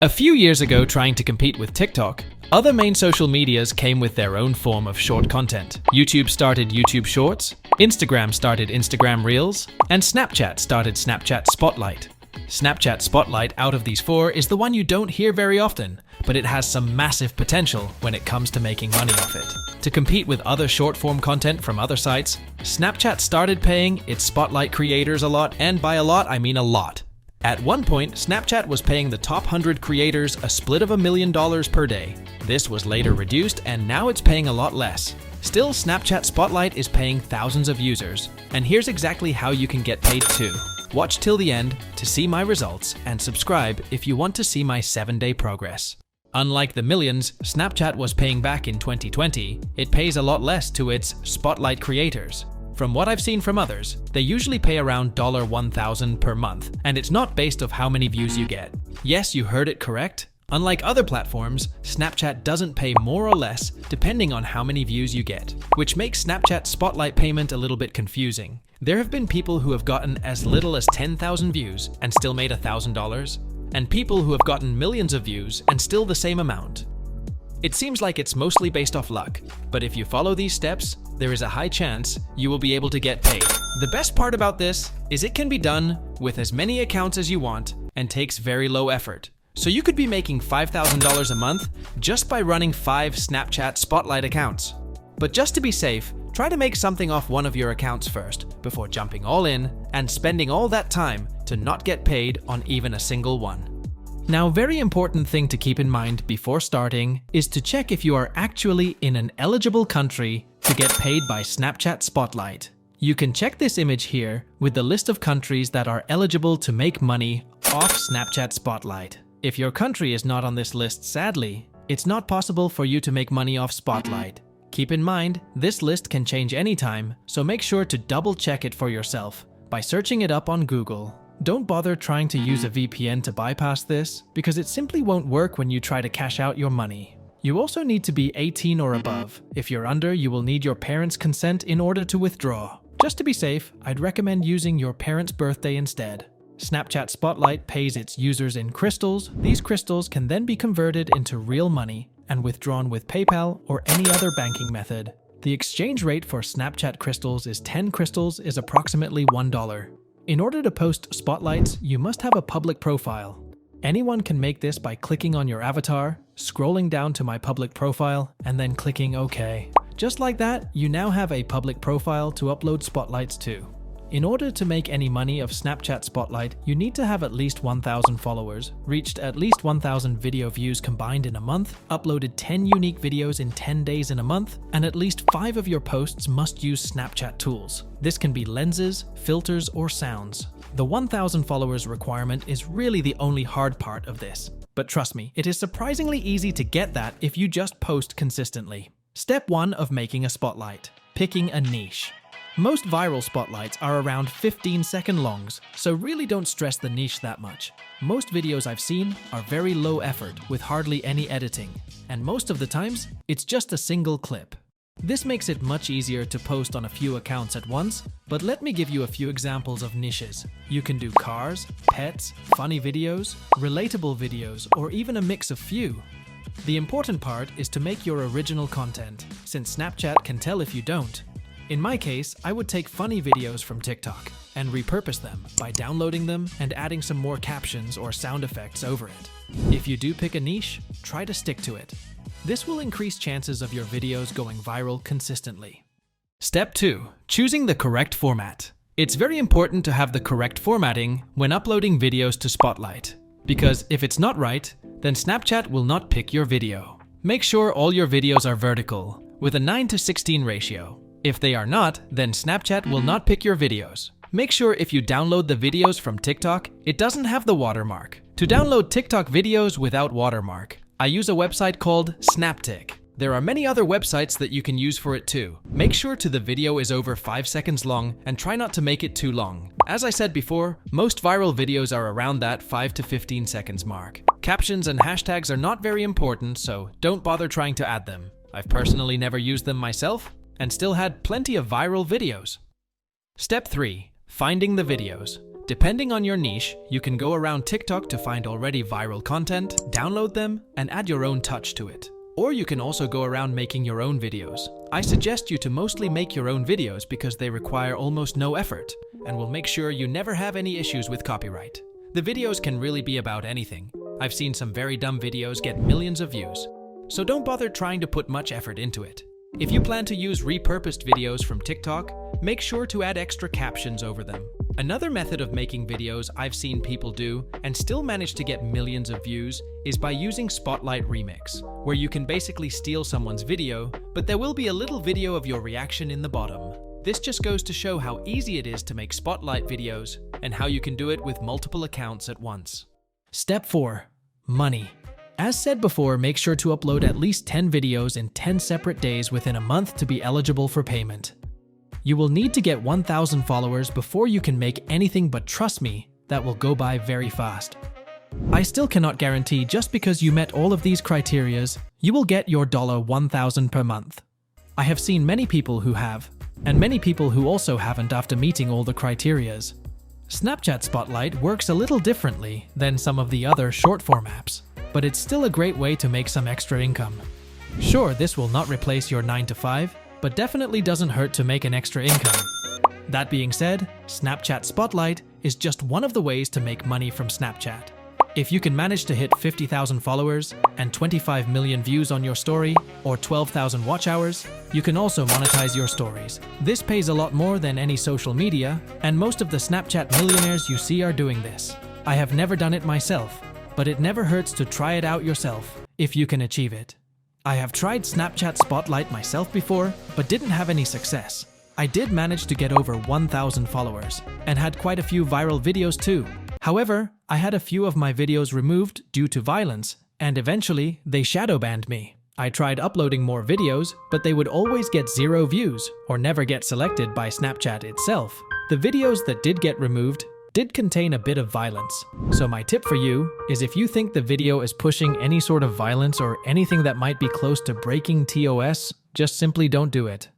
A few years ago, trying to compete with TikTok, other main social medias came with their own form of short content. YouTube started YouTube Shorts, Instagram started Instagram Reels, and Snapchat started Snapchat Spotlight. Snapchat Spotlight out of these four is the one you don't hear very often, but it has some massive potential when it comes to making money off it. To compete with other short-form content from other sites, Snapchat started paying its Spotlight creators a lot, and by a lot, I mean a lot. At one point, Snapchat was paying the top 100 creators a split of $1 million per day. This was later reduced, and now it's paying a lot less. Still, Snapchat Spotlight is paying thousands of users, and here's exactly how you can get paid too. Watch till the end to see my results, and subscribe if you want to see my 7-day progress. Unlike the millions Snapchat was paying back in 2020, it pays a lot less to its Spotlight creators. From what I've seen from others, they usually pay around $1,000 per month, and it's not based off how many views you get. Yes, you heard it correct. Unlike other platforms, Snapchat doesn't pay more or less depending on how many views you get, which makes Snapchat Spotlight payment a little bit confusing. There have been people who have gotten as little as 10,000 views and still made $1,000, and people who have gotten millions of views and still the same amount. It seems like it's mostly based off luck, but if you follow these steps, there is a high chance you will be able to get paid. The best part about this is it can be done with as many accounts as you want and takes very low effort. So you could be making $5,000 a month just by running 5 Snapchat Spotlight accounts. But just to be safe, try to make something off one of your accounts first before jumping all in and spending all that time to not get paid on even a single one. Now, a very important thing to keep in mind before starting is to check if you are actually in an eligible country to get paid by Snapchat Spotlight. You can check this image here with the list of countries that are eligible to make money off Snapchat Spotlight. If your country is not on this list, sadly, it's not possible for you to make money off Spotlight. Keep in mind, this list can change anytime, so make sure to double check it for yourself by searching it up on Google. Don't bother trying to use a VPN to bypass this, because it simply won't work when you try to cash out your money. You also need to be 18 or above. If you're under, you will need your parents' consent in order to withdraw. Just to be safe, I'd recommend using your parents' birthday instead. Snapchat Spotlight pays its users in crystals. These crystals can then be converted into real money and withdrawn with PayPal or any other banking method. The exchange rate for Snapchat crystals is 10 crystals is approximately $1. In order to post spotlights, you must have a public profile. Anyone can make this by clicking on your avatar, scrolling down to my public profile, and then clicking OK. Just like that, you now have a public profile to upload spotlights to. In order to make any money of Snapchat Spotlight, you need to have at least 1,000 followers, reached at least 1,000 video views combined in a month, uploaded 10 unique videos in 10 days in a month, and at least 5 of your posts must use Snapchat tools. This can be lenses, filters, or sounds. The 1,000 followers requirement is really the only hard part of this. But trust me, it is surprisingly easy to get that if you just post consistently. Step 1 of making a spotlight: picking a niche. Most viral spotlights are around 15-second longs, so really don't stress the niche that much. Most videos I've seen are very low effort with hardly any editing, and most of the times, it's just a single clip. This makes it much easier to post on a few accounts at once, but let me give you a few examples of niches. You can do cars, pets, funny videos, relatable videos, or even a mix of few. The important part is to make your original content, since Snapchat can tell if you don't. In my case, I would take funny videos from TikTok and repurpose them by downloading them and adding some more captions or sound effects over it. If you do pick a niche, try to stick to it. This will increase chances of your videos going viral consistently. Step 2. Choosing the correct format. It's very important to have the correct formatting when uploading videos to Spotlight, because if it's not right, then Snapchat will not pick your video. Make sure all your videos are vertical, with a 9:16 ratio. If they are not, then Snapchat will not pick your videos. Make sure if you download the videos from TikTok, it doesn't have the watermark. To download TikTok videos without watermark, I use a website called Snaptic. There are many other websites that you can use for it too. Make sure the video is over 5 seconds long and try not to make it too long. As I said before, most viral videos are around that 5 to 15 seconds mark. Captions and hashtags are not very important, so don't bother trying to add them. I've personally never used them myself, and still had plenty of viral videos. Step 3. Finding the videos. Depending on your niche, you can go around TikTok to find already viral content, download them, and add your own touch to it. Or you can also go around making your own videos. I suggest you to mostly make your own videos because they require almost no effort and will make sure you never have any issues with copyright. The videos can really be about anything. I've seen some very dumb videos get millions of views. So don't bother trying to put much effort into it. If you plan to use repurposed videos from TikTok, make sure to add extra captions over them. Another method of making videos I've seen people do and still manage to get millions of views is by using Spotlight Remix, where you can basically steal someone's video, but there will be a little video of your reaction in the bottom. This just goes to show how easy it is to make Spotlight videos and how you can do it with multiple accounts at once. Step 4. Money. As said before, make sure to upload at least 10 videos in 10 separate days within a month to be eligible for payment. You will need to get 1,000 followers before you can make anything, but trust me, that will go by very fast. I still cannot guarantee just because you met all of these criterias, you will get your $1,000 per month. I have seen many people who have, and many people who also haven't after meeting all the criterias. Snapchat Spotlight works a little differently than some of the other short-form apps, but it's still a great way to make some extra income. Sure, this will not replace your 9-to-5, but definitely doesn't hurt to make an extra income. That being said, Snapchat Spotlight is just one of the ways to make money from Snapchat. If you can manage to hit 50,000 followers and 25 million views on your story, or 12,000 watch hours, you can also monetize your stories. This pays a lot more than any social media, and most of the Snapchat millionaires you see are doing this. I have never done it myself, but it never hurts to try it out yourself, if you can achieve it. I have tried Snapchat Spotlight myself before, but didn't have any success. I did manage to get over 1,000 followers, and had quite a few viral videos too. However, I had a few of my videos removed due to violence, and eventually they shadow banned me. I tried uploading more videos, but they would always get 0 views, or never get selected by Snapchat itself. The videos that did get removed did contain a bit of violence. So my tip for you is, if you think the video is pushing any sort of violence or anything that might be close to breaking TOS, just simply don't do it.